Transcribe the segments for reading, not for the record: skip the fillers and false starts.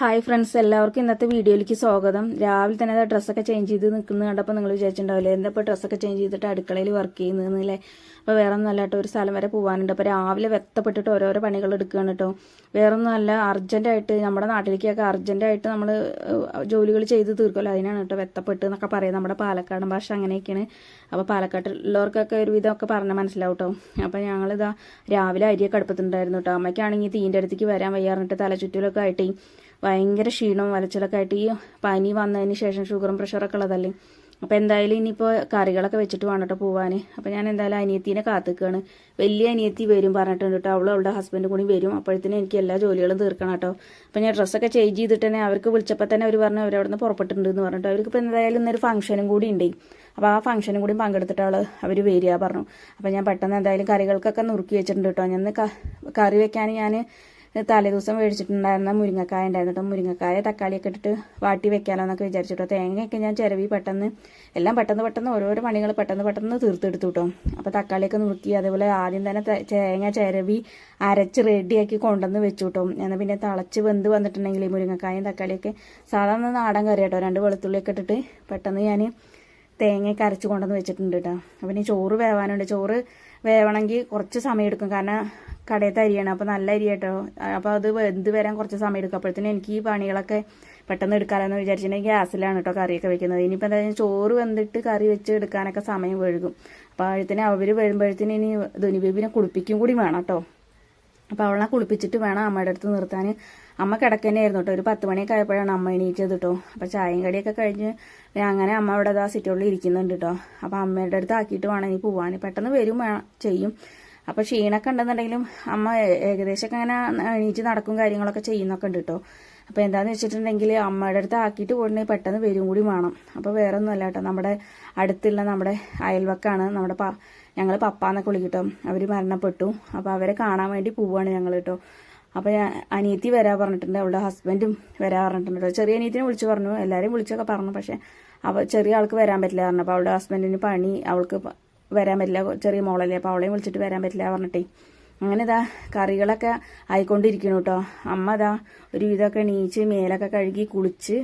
Hi friends, എല്ലാവർക്കും ഇന്നത്തെ വീഡിയോയിലേക്ക് സ്വാഗതം. രാവിലെ തന്നെ ഡ്രസ്സൊക്കെ ചേഞ്ച് ചെയ്ത് നിൽക്കുന്നത് കണ്ടപ്പോൾ നിങ്ങൾ വിചാരിച്ചിട്ടുണ്ടാവില്ലേ എന്താ ഇപ്പോൾ ഡ്രസ്സൊക്കെ ചേഞ്ച് ചെയ്തിട്ട് അടുക്കളയിൽ വർക്ക് ചെയ്യുന്നതെന്നല്ലേ. അപ്പോൾ വേറെ ഒന്നും അല്ല കേട്ടോ, ഒരു സ്ഥലം വരെ പോകാനുണ്ട്. അപ്പോൾ രാവിലെ വെത്തപ്പെട്ടിട്ട് ഓരോരോ പണികൾ എടുക്കുകയാണ് കേട്ടോ. വേറെ ഒന്നും അല്ല, അർജൻറ്റായിട്ട് നമ്മുടെ നാട്ടിലേക്കൊക്കെ അർജൻറ്റായിട്ട് നമ്മൾ ജോലികൾ ചെയ്ത് തീർക്കുമല്ലോ, അതിനാണ് കേട്ടോ വെത്തപ്പെട്ട് എന്നൊക്കെ പറയുന്നത്. നമ്മുടെ പാലക്കാടൻ ഭാഷ അങ്ങനെയൊക്കെയാണ്. അപ്പോൾ പാലക്കാട്ടിലുള്ളവർക്കൊക്കെ ഒരുവിധമൊക്കെ പറഞ്ഞാൽ മനസ്സിലാവും കേട്ടോ. അപ്പോൾ ഞങ്ങളിതാ രാവിലെ അരിയൊക്കെ അടുപ്പത്തുണ്ടായിരുന്നു കേട്ടോ. അമ്മയ്ക്കാണെങ്കിൽ തീൻ്റെ അടുത്തേക്ക് വരാൻ വയ്യാറിട്ട് തലചുറ്റലൊക്കെ ആയിട്ട് ഭയങ്കര ക്ഷീണവും വലച്ചിലൊക്കെ ആയിട്ട് ഈ പനി വന്നതിന് ശേഷം ഷുഗറും പ്രഷറൊക്കെ ഉള്ളതല്ലേ. അപ്പോൾ എന്തായാലും ഇനിയിപ്പോൾ കറികളൊക്കെ വെച്ചിട്ട് വേണം കേട്ടോ പോവാൻ. അപ്പോൾ ഞാൻ എന്തായാലും അനിയത്തീനെ കാത്തിക്കുകയാണ്. വലിയ അനിയത്തി വരും പറഞ്ഞിട്ടുണ്ട് കേട്ടോ. അവളുടെ ഹസ്ബൻഡ് കൂടി വരും. അപ്പോഴത്തേനും എനിക്ക് എല്ലാ ജോലികളും തീർക്കണം കേട്ടോ. അപ്പോൾ ഞാൻ ഡ്രസ്സൊക്കെ ചേഞ്ച് ചെയ്തിട്ട് തന്നെ അവർക്ക് വിളിച്ചപ്പോൾ തന്നെ അവർ പറഞ്ഞു അവരവിടെ നിന്ന് പുറപ്പെട്ടിട്ടുണ്ട് എന്ന് പറഞ്ഞിട്ട്. അവർക്ക് ഇപ്പോൾ എന്തായാലും ഇന്നൊരു ഫംഗ്ഷനും കൂടി ഉണ്ട്. അപ്പോൾ ആ ഫംഗ്ഷനും കൂടി പങ്കെടുത്തിട്ടാണ് അവർ വരിക പറഞ്ഞു. അപ്പോൾ ഞാൻ പെട്ടെന്ന് എന്തായാലും കറികൾക്കൊക്കെ നുറുക്കി വെച്ചിട്ടുണ്ട് കേട്ടോ. ഞാൻ കറി വെക്കാൻ ഞാൻ തലേദിവസം മേടിച്ചിട്ടുണ്ടായിരുന്ന മുരിങ്ങക്കായ ഉണ്ടായിരുന്നു കേട്ടോ. മുരിങ്ങക്കായ തക്കാളിയൊക്കെ ഇട്ടിട്ട് വാട്ടി വെക്കാമല്ലോ എന്നൊക്കെ വിചാരിച്ചിട്ടോ. തേങ്ങയൊക്കെ ഞാൻ ചിരവി പെട്ടെന്ന് ഓരോരോ പണികൾ പെട്ടെന്ന് തീർത്തെടുത്തു കേട്ടോ. അപ്പോൾ തക്കാളിയൊക്കെ നുറുക്കി അതേപോലെ ആദ്യം തന്നെ തേങ്ങ ചിരവി അരച്ച് റെഡിയാക്കി കൊണ്ടുവന്ന് വെച്ചു കേട്ടോ. എന്നാൽ പിന്നെ തിളച്ച് വെന്ത് വന്നിട്ടുണ്ടെങ്കിൽ മുരിങ്ങക്കായും തക്കാളിയൊക്കെ സാധാരണ നാടൻ കറി കേട്ടോ. 2 വെളുത്തുള്ളിയൊക്കെ ഇട്ടിട്ട് പെട്ടെന്ന് ഞാൻ തേങ്ങയൊക്കെ അരച്ച് കൊണ്ടുവന്ന് വെച്ചിട്ടുണ്ട് കേട്ടോ. അപ്പം ഇനി ചോറ് വേവാനുണ്ട്. ചോറ് വേവണമെങ്കിൽ കുറച്ച് സമയം എടുക്കും, കാരണം കടയത്തെ അരിയാണ്. അപ്പോൾ നല്ല അരി കേട്ടോ. അപ്പോൾ അത് വെന്ത് വരാൻ കുറച്ച് സമയം എടുക്കും. അപ്പോഴത്തേനും എനിക്ക് ഈ പണികളൊക്കെ പെട്ടെന്ന് എടുക്കാമെന്ന് വിചാരിച്ചിട്ടുണ്ടെങ്കിൽ ഗ്യാസിലാണ് കേട്ടോ കറിയൊക്കെ വെക്കുന്നത്. ഇനിയിപ്പോൾ എന്തായാലും ചോറ് വെന്തിട്ട് കറി വെച്ച് എടുക്കാനൊക്കെ സമയം വഴുകും. അപ്പോൾ അപ്പോഴത്തേനും അവർ വരുമ്പോഴത്തേനും ഇനി ധുനി ബേബിനെ കുളിപ്പിക്കും കൂടി വേണം കേട്ടോ. അപ്പോൾ അവളെ കുളിപ്പിച്ചിട്ട് വേണം അമ്മയുടെ അടുത്ത് നിർത്താൻ. അമ്മ കിടക്കന്നെയായിരുന്നു കേട്ടോ. ഒരു 10 മണിയൊക്കെ ആയപ്പോഴാണ് അമ്മ എണീറ്റത് കേട്ടോ. അപ്പോൾ ചായയും കടിയൊക്കെ കഴിഞ്ഞ് അങ്ങനെ അമ്മ അവിടെ സിറ്റോളിൽ ഇരിക്കുന്നുണ്ട് കേട്ടോ. അപ്പോൾ അമ്മയുടെ അടുത്ത് ആക്കിയിട്ട് വേണം ഇനി പോവാൻ. പെട്ടെന്ന് വരും ചെയ്യും. അപ്പോൾ ക്ഷീണമൊക്കെ ഉണ്ടെന്നുണ്ടെങ്കിലും അമ്മ ഏകദേശമൊക്കെ അങ്ങനെ എണീറ്റ് നടക്കും കാര്യങ്ങളൊക്കെ ചെയ്യുന്നൊക്കെ ഉണ്ട് കേട്ടോ. അപ്പോൾ എന്താണെന്ന് വെച്ചിട്ടുണ്ടെങ്കിൽ അമ്മയുടെ അടുത്ത് ആക്കിയിട്ട് പോയിട്ടുണ്ടെങ്കിൽ പെട്ടെന്ന് വരും കൂടി വേണം. അപ്പോൾ വേറെ ഒന്നുമല്ല കേട്ടോ, നമ്മുടെ അടുത്തുള്ള നമ്മുടെ അയൽവക്കാണ്. ഞങ്ങൾ പപ്പാന്നൊക്കെ വിളിക്കും കേട്ടോ. അവർ മരണപ്പെട്ടു. അപ്പോൾ അവരെ കാണാൻ വേണ്ടി പോവുകയാണ് ഞങ്ങൾ കേട്ടോ. അപ്പോൾ അനിയത്തി വരാൻ പറഞ്ഞിട്ടുണ്ട്, അവളുടെ ഹസ്ബൻഡും വരാൻ പറഞ്ഞിട്ടുണ്ട് കേട്ടോ. ചെറിയ അനിയത്തിനെ വിളിച്ച് പറഞ്ഞു, എല്ലാവരെയും വിളിച്ചൊക്കെ പറഞ്ഞു. പക്ഷേ ചെറിയ ആൾക്ക് വരാൻ പറ്റില്ല പറഞ്ഞു. അപ്പോൾ അവളുടെ ഹസ്ബൻഡിന് പണി, അവൾക്ക് വരാൻ പറ്റില്ല, ചെറിയ മോളല്ലേ. അപ്പോൾ അവളെയും വിളിച്ചിട്ട് വരാൻ പറ്റില്ല പറഞ്ഞിട്ടേ അങ്ങനെ ഇതാ കറികളൊക്കെ ആയിക്കൊണ്ടിരിക്കുന്നു കേട്ടോ. അമ്മ ഇതാ ഒരു വിധമൊക്കെ എണീച്ച് മേലൊക്കെ കഴുകി കുളിച്ച്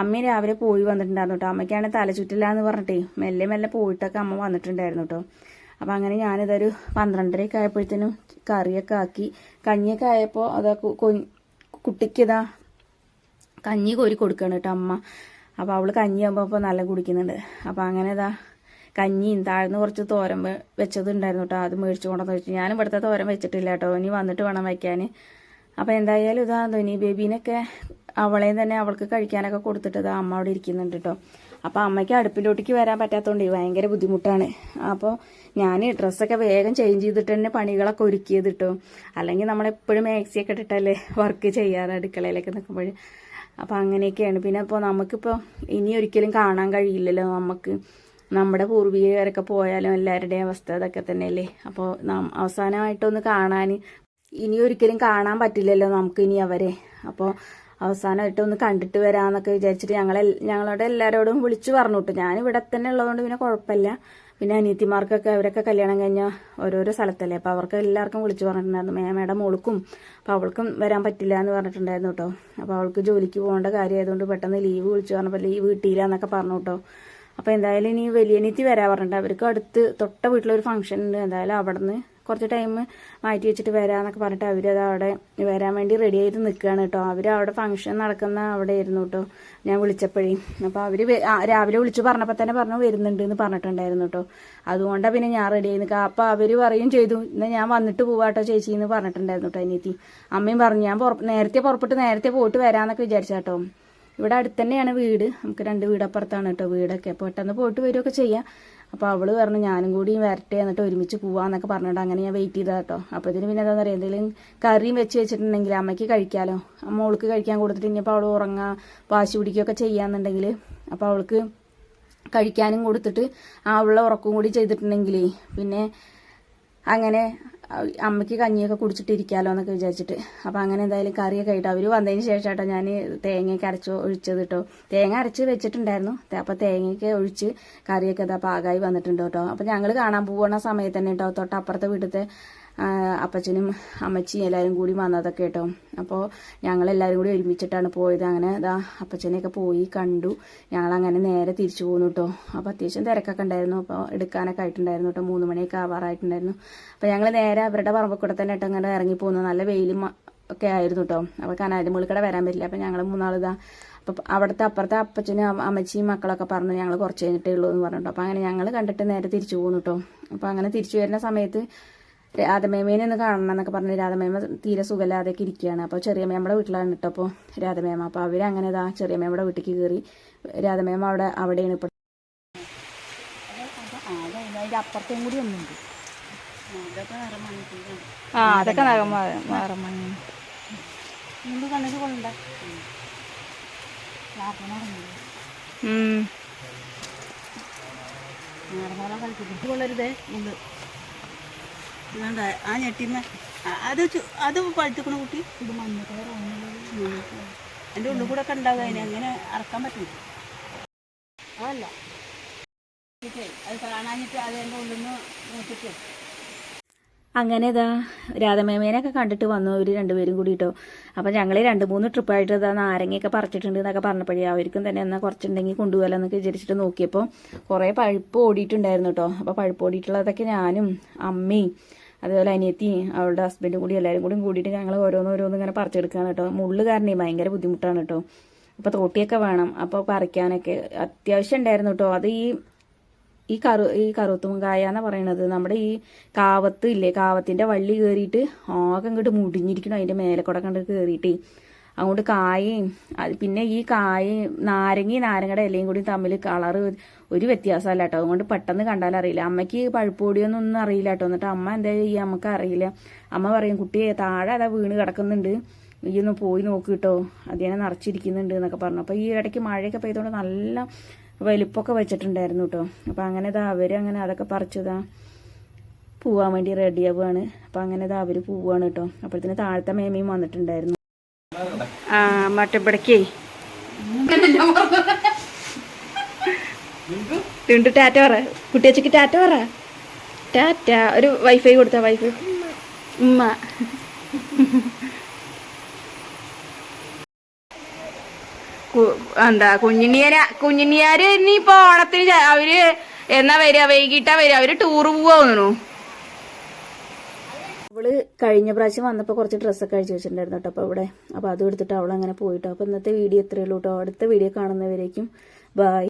അമ്മ രാവിലെ പോയി വന്നിട്ടുണ്ടായിരുന്നു കേട്ടോ. അമ്മയ്ക്കാണെങ്കിൽ തലചുറ്റില്ല എന്ന് പറഞ്ഞിട്ടേ മെല്ലെ പോയിട്ടൊക്കെ അമ്മ വന്നിട്ടുണ്ടായിരുന്നു കേട്ടോ. അപ്പം അങ്ങനെ ഞാനിതൊരു 12:30 ആയപ്പോഴത്തേനും കറിയൊക്കെ ആക്കി. കഞ്ഞിയൊക്കെ ആയപ്പോൾ കുട്ടിക്ക് ഇതാ കഞ്ഞി കോരി കൊടുക്കണം കേട്ടോ അമ്മ. അപ്പോൾ അവൾ കഞ്ഞിയാകുമ്പോൾ ഇപ്പോൾ നല്ല കുടിക്കുന്നുണ്ട്. അപ്പോൾ അങ്ങനെ ഇതാ കഞ്ഞിയും താഴ്ന്ന് കുറച്ച് തോരൻ വെച്ചതുണ്ടായിരുന്നു കേട്ടോ. അത് മേടിച്ചു കൊണ്ടെന്ന് വെച്ചു. ഞാനും ഇവിടുത്തെ തോരൻ വെച്ചിട്ടില്ല കേട്ടോ, ഇനി വന്നിട്ട് വേണം വയ്ക്കാൻ. അപ്പോൾ എന്തായാലും ഇതാ ധുനി ബേബീനൊക്കെ അവളെയും തന്നെ അവൾക്ക് കഴിക്കാനൊക്കെ കൊടുത്തിട്ട് ഇതാ അമ്മ അവിടെ ഇരിക്കുന്നുണ്ട് കേട്ടോ. അപ്പോൾ അമ്മയ്ക്ക് അടുപ്പിലോട്ടേക്ക് വരാൻ പറ്റാത്തതുകൊണ്ട് ഭയങ്കര ബുദ്ധിമുട്ടാണ്. അപ്പോൾ ഞാൻ ഡ്രസ്സൊക്കെ വേഗം ചേഞ്ച് ചെയ്തിട്ട് തന്നെ പണികളൊക്കെ ഒരുക്കിയത് കിട്ടും. അല്ലെങ്കിൽ നമ്മളെപ്പോഴും മാക്സിയൊക്കെ ഇട്ടിട്ടല്ലേ വർക്ക് ചെയ്യാറ് അടുക്കളയിലൊക്കെ നിൽക്കുമ്പോൾ. അപ്പോൾ അങ്ങനെയൊക്കെയാണ്. പിന്നെ ഇപ്പോൾ നമുക്കിപ്പോൾ ഇനി ഒരിക്കലും കാണാൻ കഴിയില്ലല്ലോ. നമ്മുടെ പൂർവികരൊക്കെ പോയാലും എല്ലാവരുടെയും അവസ്ഥ അതൊക്കെ തന്നെയല്ലേ. അപ്പോൾ അവസാനമായിട്ടൊന്ന് കാണാൻ ഇനി ഒരിക്കലും കാണാൻ പറ്റില്ലല്ലോ നമുക്ക് ഇനി അവരെ. അപ്പോൾ അവസാനമായിട്ടൊന്ന് കണ്ടിട്ട് വരാമെന്നൊക്കെ വിചാരിച്ചിട്ട് ഞങ്ങളോട് എല്ലാവരോടും വിളിച്ചു പറഞ്ഞു കേട്ടോ. ഞാൻ ഇവിടെ തന്നെ ഉള്ളതുകൊണ്ട് പിന്നെ കുഴപ്പമില്ല. പിന്നെ അനിയത്തിമാർക്കൊക്കെ അവരൊക്കെ കല്യാണം കഴിഞ്ഞാൽ ഓരോരോ സ്ഥലത്തല്ലേ. അപ്പോൾ അവർക്ക് എല്ലാവർക്കും വിളിച്ചു പറഞ്ഞിട്ടുണ്ടായിരുന്നു. മേമയുടെ മോൾക്കും അപ്പോൾ അവൾക്കും വരാൻ പറ്റില്ല എന്ന് പറഞ്ഞിട്ടുണ്ടായിരുന്നു കേട്ടോ. അപ്പോൾ അവൾക്ക് ജോലിക്ക് പോകേണ്ട കാര്യമായതുകൊണ്ട് പെട്ടെന്ന് ലീവ് വിളിച്ചു പറഞ്ഞപ്പോൾ ലീവ് കിട്ടിയില്ല എന്നൊക്കെ പറഞ്ഞു കേട്ടോ. അപ്പോൾ എന്തായാലും ഇനി വലിയനിയത്തി വരാൻ പറഞ്ഞിട്ട് അവർക്ക് അടുത്ത് തൊട്ട വീട്ടിലൊരു ഫംഗ്ഷൻ ഉണ്ട്. എന്തായാലും അവിടെ നിന്ന് കുറച്ച് ടൈം മാറ്റി വെച്ചിട്ട് വരാമെന്നൊക്കെ പറഞ്ഞിട്ട് അവരത് അവിടെ വരാൻ വേണ്ടി റെഡി ആയിട്ട് നിൽക്കുകയാണ് കേട്ടോ. അവർ അവിടെ ഫംഗ്ഷൻ നടക്കുന്ന അവിടെ ആയിരുന്നു കേട്ടോ ഞാൻ വിളിച്ചപ്പോഴേ. അപ്പോൾ അവർ രാവിലെ വിളിച്ച് പറഞ്ഞപ്പോൾ തന്നെ പറഞ്ഞു വരുന്നുണ്ട് എന്ന് പറഞ്ഞിട്ടുണ്ടായിരുന്നു കേട്ടോ. അതുകൊണ്ടാണ് പിന്നെ ഞാൻ റെഡി ആയി നിൽക്കുക. അപ്പോൾ അവർ പറയും ചെയ്തു, എന്നാൽ ഞാൻ വന്നിട്ട് പോവാട്ടോ ചേച്ചി എന്ന് പറഞ്ഞിട്ടുണ്ടായിരുന്നു കേട്ടോ അനിയത്തി. അമ്മയും പറഞ്ഞു ഞാൻ നേരത്തെ പോയിട്ട് വരാമെന്നൊക്കെ വിചാരിച്ചാട്ടോ. ഇവിടെ അടുത്ത് തന്നെയാണ് വീട്, നമുക്ക് 2 വീടപ്പുറത്താണ് കേട്ടോ വീടൊക്കെ. അപ്പോൾ പെട്ടെന്ന് പോയിട്ട് വരികയൊക്കെ ചെയ്യാം. അപ്പോൾ അവൾ പറഞ്ഞു ഞാനും കൂടി വരട്ടെ എന്നിട്ട് ഒരുമിച്ച് പോവാന്നൊക്കെ പറഞ്ഞിട്ട് അങ്ങനെ ഞാൻ വെയിറ്റ് ചെയ്താൽ കേട്ടോ. അപ്പോൾ ഇതിന് പിന്നെ എന്താ പറയുക, എന്തെങ്കിലും കറിയും വെച്ചിട്ടുണ്ടെങ്കിൽ അമ്മയ്ക്ക് കഴിക്കാമല്ലോ. മോൾക്ക് കഴിക്കാൻ കൊടുത്തിട്ട് ഇനിയിപ്പോൾ അവൾ ഉറങ്ങാൻ വാശി പിടിക്കുകയൊക്കെ ചെയ്യാന്നുണ്ടെങ്കിൽ അപ്പോൾ അവൾക്ക് കഴിക്കാനും കൊടുത്തിട്ട് അവളെ ഉറക്കവും കൂടി ചെയ്തിട്ടുണ്ടെങ്കിലേ പിന്നെ അങ്ങനെ അമ്മയ്ക്ക് കഞ്ഞിയൊക്കെ കുടിച്ചിട്ടിരിക്കാമല്ലോ എന്നൊക്കെ വിചാരിച്ചിട്ട്. അപ്പോൾ അങ്ങനെ എന്തായാലും കറിയൊക്കെ ആയിട്ട് അവർ വന്നതിന് ശേഷം കേട്ടോ ഞാൻ തേങ്ങയൊക്കെ ഒഴിച്ചത് കേട്ടോ. തേങ്ങ അരച്ച് വെച്ചിട്ടുണ്ടായിരുന്നു. അപ്പോൾ തേങ്ങയൊക്കെ ഒഴിച്ച് കറിയൊക്കെ ഇതാ പാകമായി വന്നിട്ടുണ്ട് കേട്ടോ. അപ്പോൾ ഞങ്ങൾ കാണാൻ പോകുന്ന സമയത്ത് തന്നെ കേട്ടോ തൊട്ടപ്പുറത്തെ വീട്ടിലത്തെ അപ്പച്ചനും അമ്മച്ചിയും എല്ലാവരും കൂടി വന്നതൊക്കെ കേട്ടോ. അപ്പോൾ ഞങ്ങളെല്ലാവരും കൂടി ഒരുമിച്ചിട്ടാണ് പോയത്. അങ്ങനെ ഇതാ അപ്പച്ചനെയൊക്കെ പോയി കണ്ടു. ഞങ്ങളങ്ങനെ നേരെ തിരിച്ചു പോന്നു കേട്ടോ. അപ്പോൾ അത്യാവശ്യം തിരക്കൊക്കെ ഉണ്ടായിരുന്നു. അപ്പോൾ എടുക്കാനൊക്കെ ആയിട്ടുണ്ടായിരുന്നു കേട്ടോ. 3 മണിയൊക്കെ ആവാറായിട്ടുണ്ടായിരുന്നു. അപ്പോൾ ഞങ്ങൾ നേരെ അവരുടെ പറമ്പക്കൂടെ തന്നെ കേട്ടോ അങ്ങനെ ഇറങ്ങി പോകുന്നു. നല്ല വെയിലും ഒക്കെ ആയിരുന്നു കേട്ടോ. അപ്പോൾ കനാലിൻ്റെ മുകളിൽ കൂടെ വരാൻ പറ്റില്ല. അപ്പോൾ ഞങ്ങൾ 3 അപ്പം അവിടുത്തെ അപ്പുറത്തെ അപ്പച്ചനും അമ്മച്ചിയും മക്കളൊക്കെ പറഞ്ഞു ഞങ്ങൾ കുറച്ച് കഴിഞ്ഞിട്ടേ ഉള്ളൂ എന്ന് പറഞ്ഞിട്ടോ. അപ്പോൾ അങ്ങനെ ഞങ്ങൾ കണ്ടിട്ട് നേരെ തിരിച്ചു പോകുന്നു കേട്ടോ. അപ്പോൾ അങ്ങനെ തിരിച്ചു വരുന്ന സമയത്ത് രാധമേമേനെ ഒന്ന് കാണണം എന്നൊക്കെ പറഞ്ഞ് രാധമേമ തീരെ സുഖമില്ലാതെയൊക്കെ ഇരിക്കുകയാണ്. അപ്പോൾ ചെറിയമ്മയുടെ വീട്ടിലാണ് കേട്ടോ അപ്പോൾ രാധമേമ. അപ്പോൾ അവരങ്ങനെ ഇതാ ചെറിയമ്മയുടെ വീട്ടിലേക്ക് കയറി. രാധമേമ അവിടെയാണ് ഇപ്പോൾ. അതിൻ്റെ അപ്പുറത്തേയും കൂടി ഒന്നുണ്ട്. അതൊക്കെ വേറെ മണ്ണി കണ്ണിന് കൊണ്ട കൊള്ളരുതേ ഉണ്ട്. ആ ഞെട്ടിമ അത് പഴുത്തിക്കണ കുട്ടി ഇത് അതിൻ്റെ ഉള്ളിൽ കൂടെ ഒക്കെ ഉണ്ടാവുക. അതിനെ അങ്ങനെ അറക്കാൻ പറ്റില്ല. അതല്ല അത് കാണാഞ്ഞിട്ട് അത് എൻ്റെ ഉള്ളിൽ നിന്ന് നോക്കിട്ട് അങ്ങനെ ഇതാ രാധമേമേനൊക്കെ കണ്ടിട്ട് വന്നു അവർ രണ്ടുപേരും കൂടിയിട്ടോ. അപ്പം ഞങ്ങൾ 2-3 ട്രിപ്പായിട്ട് ഇതാ നാരങ്ങയൊക്കെ പറിച്ചിട്ടുണ്ട് എന്നൊക്കെ പറഞ്ഞപ്പോഴേ അവർക്കും തന്നെ എന്നാൽ കുറച്ചുണ്ടെങ്കിൽ കൊണ്ടുപോകാമല്ലോ എന്നൊക്കെ വിചാരിച്ചിട്ട് നോക്കിയപ്പോൾ കുറേ പഴുപ്പ് ഓടിയിട്ടുണ്ടായിരുന്നു കേട്ടോ. അപ്പോൾ പഴുപ്പ് ഓടിയിട്ടുള്ളതൊക്കെ ഞാനും അമ്മയും അതുപോലെ അനിയത്തിയും അവളുടെ ഹസ്ബൻഡും കൂടി എല്ലാവരും കൂടിയിട്ട് ഞങ്ങൾ ഓരോന്നോരോന്ന് ഇങ്ങനെ പറിച്ചെടുക്കുകയാണ് കേട്ടോ. മുള്ളു കാരണേ ഭയങ്കര ബുദ്ധിമുട്ടാണ് കേട്ടോ. അപ്പോൾ തോട്ടിയൊക്കെ വേണം. അപ്പോൾ പറിക്കാനൊക്കെ അത്യാവശ്യം ഉണ്ടായിരുന്നു കേട്ടോ. അത് ഈ കറുത്തുമുങ്കായ എന്ന് പറയണത് നമ്മുടെ ഈ കാവത്ത് ഇല്ലേ, കാവത്തിൻ്റെ വള്ളി കയറിയിട്ട് ആകെ ഇങ്ങോട്ട് മുടിഞ്ഞിരിക്കണം. അതിൻ്റെ മേലെ കൂടെ കണ്ട് കയറിയിട്ട് അതുകൊണ്ട് കായയും പിന്നെ ഈ കായയും നാരങ്ങയുടെ ഇലയും കൂടി തമ്മിൽ കളറ് ഒരു വ്യത്യാസമല്ല കേട്ടോ. അതുകൊണ്ട് പെട്ടെന്ന് കണ്ടാലറിയില്ല. അമ്മയ്ക്ക് പഴുപ്പൊടിയൊന്നും അറിയില്ല കേട്ടോ. എന്നിട്ട് അമ്മ എന്താ ചെയ്യുക അമ്മക്ക് അറിയില്ല. അമ്മ പറയും കുട്ടിയെ താഴെ അതാ വീണ് കിടക്കുന്നുണ്ട്, ഈ ഒന്ന് പോയി നോക്ക് കേട്ടോ, അതിനെ നിറച്ചിരിക്കുന്നുണ്ട് എന്നൊക്കെ പറഞ്ഞു. അപ്പോൾ ഈ ഇടയ്ക്ക് മഴയൊക്കെ പെയ്തുകൊണ്ട് നല്ല വലിപ്പൊക്കെ വെച്ചിട്ടുണ്ടായിരുന്നു കേട്ടോ. അപ്പം അങ്ങനെ ഇതാ അവരങ്ങനെ അതൊക്കെ പറിച്ചതാ പോവാൻ വേണ്ടി റെഡിയാവുകയാണ്. അപ്പം അങ്ങനെ ഇതാ അവർ പോവുകയാണ് കേട്ടോ. അപ്പോഴത്തേന് താഴത്തെ മേമയും വന്നിട്ടുണ്ടായിരുന്നു. മറ്റപ്പടക്കേ തിണ്ട് ടാറ്റ പറ കുട്ടിയച്ചക്ക്, ടാറ്റ പറ, ടാറ്റ. ഒരു വൈഫൈ കൊടുത്ത വൈഫൈ ഉമ്മ. എന്താ കുഞ്ഞിനിയാര് ഇനിയിപ്പോ ഓണത്തിന് അവര് എന്നാ വരിക, വൈകിട്ടാ വരിക, അവര് ടൂറ് പോവാ തോന്നുന്നു. അവള് കഴിഞ്ഞ പ്രാവശ്യം വന്നപ്പോൾ കുറച്ച് ഡ്രസ്സൊക്കെ അഴിച്ചു വെച്ചിട്ടുണ്ടായിരുന്നു കേട്ടോ. അപ്പോൾ ഇവിടെ അപ്പോൾ അതും എടുത്തിട്ട് അവളങ്ങനെ പോയിട്ടോ. അപ്പോൾ ഇന്നത്തെ വീഡിയോ ഇത്രയേ ഉള്ളൂ കേട്ടോ. അടുത്ത വീഡിയോ കാണുന്നവരേക്കും ബൈ.